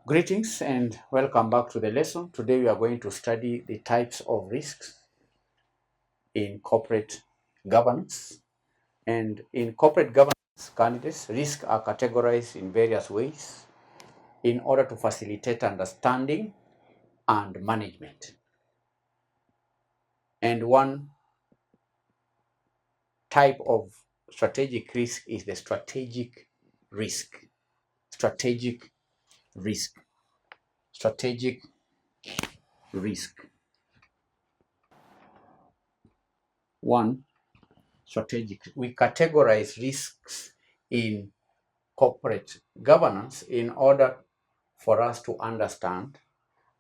Greetings and welcome back to the lesson. Today we are going to study the types of risks in corporate governance. And in corporate governance candidates, risks are categorized in various ways in order to facilitate understanding and management. And one type of strategic risk is the strategic risk. Strategic risk. Strategic risk. One, strategic. We categorize risks in corporate governance in order for us to understand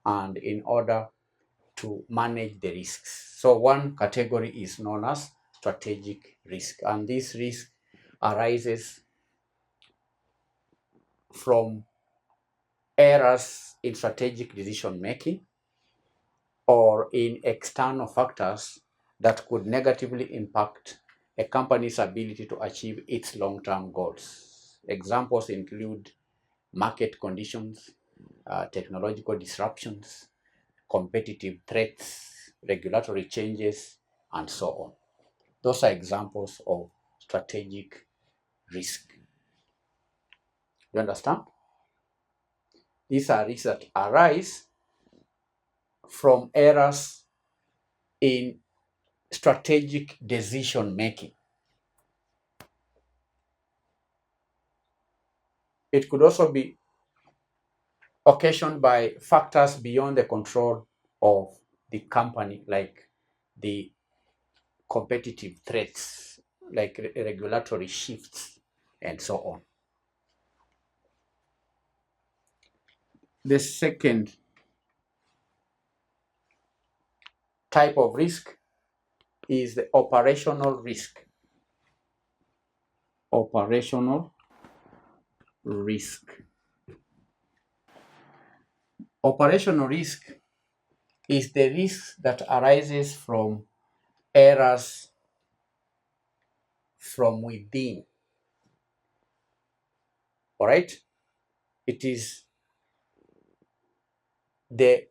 and in order to manage the risks. So one category is known as strategic risk, and this risk arises from errors in strategic decision making or in external factors that could negatively impact a company's ability to achieve its long-term goals. Examples include market conditions, technological disruptions, competitive threats, regulatory changes, and so on. Those are examples of strategic risk. You understand? These are risks that arise from errors in strategic decision making. It could also be occasioned by factors beyond the control of the company, like the competitive threats, like regulatory shifts, and so on. The second type of risk is the operational risk. Operational risk. Operational risk is the risk that arises from errors from within. All right? It is the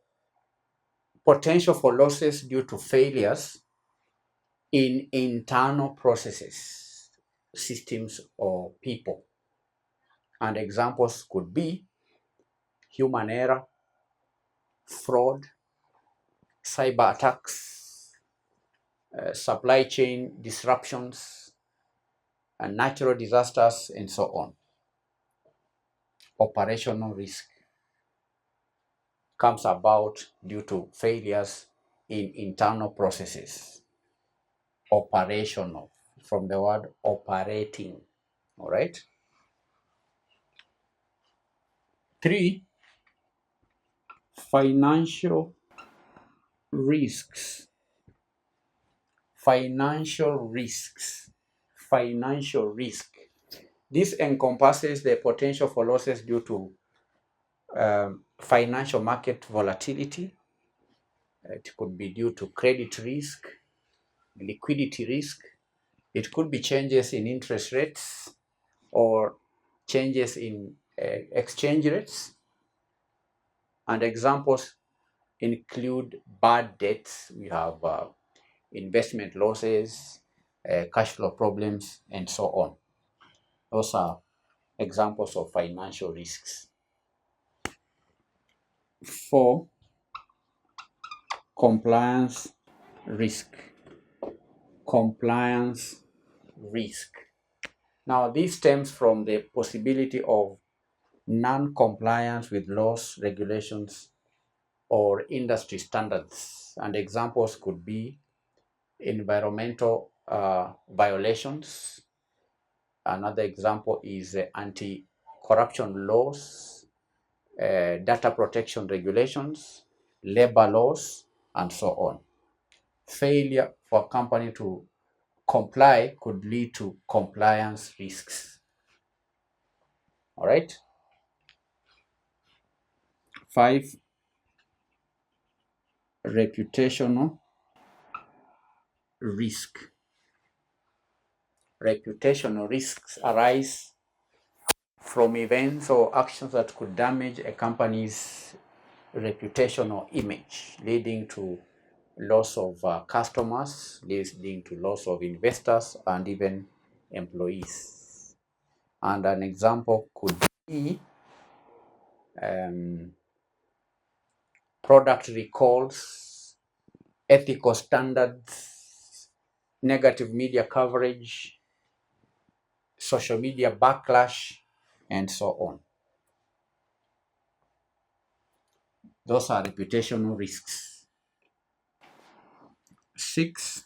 potential for losses due to failures in internal processes, systems, or people. And examples could be human error, fraud, cyber attacks, supply chain disruptions, and natural disasters, and so on. Operational risk comes about due to failures in internal processes. Operational, from the word operating. All right. 3, financial risks. Financial risks. Financial risk. This encompasses the potential for losses due to financial market volatility. It could be due to credit risk, liquidity risk. It could be changes in interest rates or changes in exchange rates. And examples include bad debts. We have investment losses, cash flow problems, and so on. Those are examples of financial risks. 4, compliance risk. Compliance risk. Now, this stems from the possibility of non-compliance with laws, regulations, or industry standards. And examples could be environmental violations. Another example is anti-corruption laws, data protection regulations, labor laws, and so on. Failure for a company to comply could lead to compliance risks. All right. 5, reputational risk. Reputational risks arise from events or actions that could damage a company's reputation or image, leading to loss of customers, leading to loss of investors and even employees. And an example could be product recalls, ethical standards, negative media coverage, social media backlash, and so on. Those are reputational risks. 6,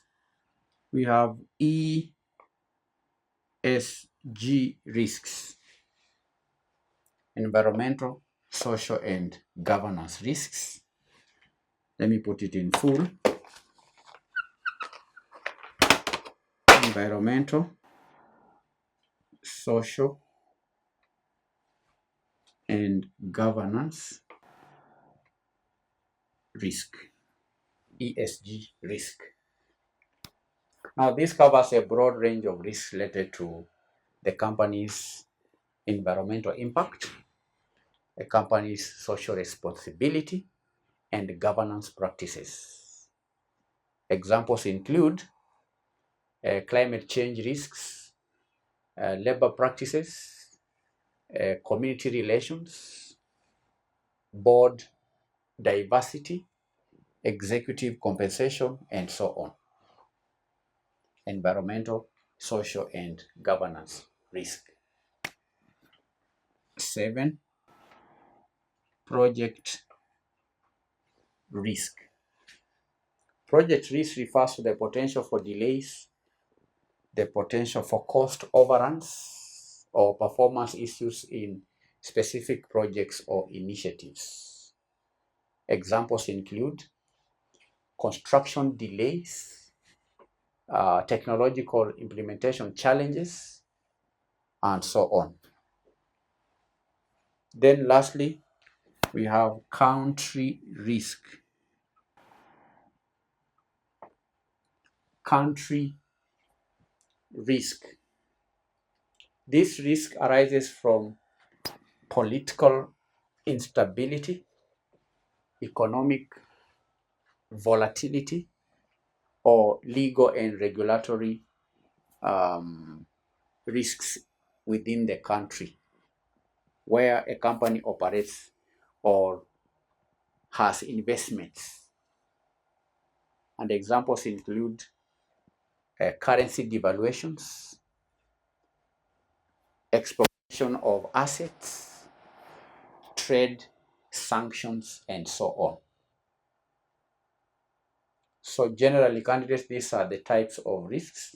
we have ESG risks, environmental, social, and governance risks. Let me put it in full. Environmental, social, and governance risk, ESG risk. Now, this covers a broad range of risks related to the company's environmental impact, a company's social responsibility, and governance practices. Examples include climate change risks, labor practices, community relations, board diversity, executive compensation, and so on. Environmental, social, and governance risk. 7, project risk. Project risk refers to the potential for delays, the potential for cost overruns, or performance issues in specific projects or initiatives. Examples include construction delays, technological implementation challenges, and so on. Then lastly, we have country risk. Country risk. This risk arises from political instability, economic volatility, or legal and regulatory risks within the country where a company operates or has investments. And examples include currency devaluations, expropriation of assets, trade sanctions, and so on. So generally, candidates, these are the types of risks,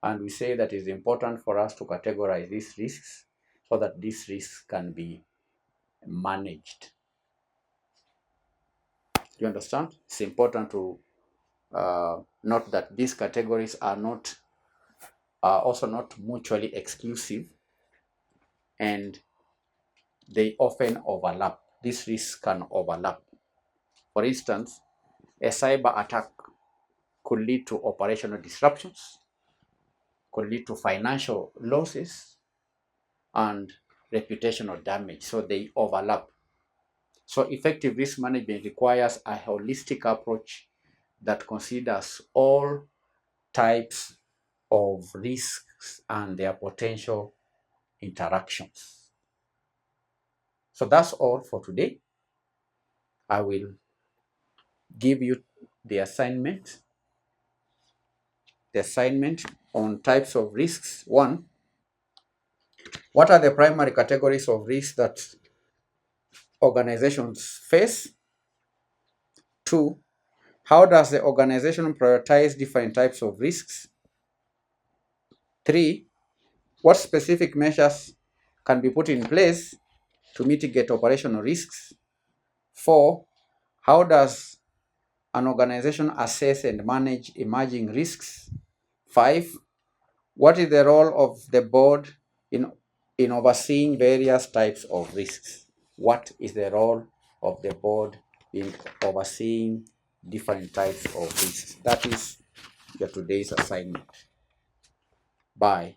and we say that it's important for us to categorize these risks so that these risks can be managed. Do you understand? It's important to note that these categories are also not mutually exclusive, and they often overlap. These risks can overlap. For instance, a cyber attack could lead to operational disruptions, could lead to financial losses, and reputational damage. So they overlap. So effective risk management requires a holistic approach that considers all types of risks and their potential interactions. So that's all for today. I will give you the assignment on types of risks. 1, what are the primary categories of risks that organizations face? 2, how does the organization prioritize different types of risks? 3, what specific measures can be put in place to mitigate operational risks? 4, how does an organization assess and manage emerging risks? 5, what is the role of the board in overseeing various types of risks? What is the role of the board in overseeing different types of risks? That is your today's assignment. Bye.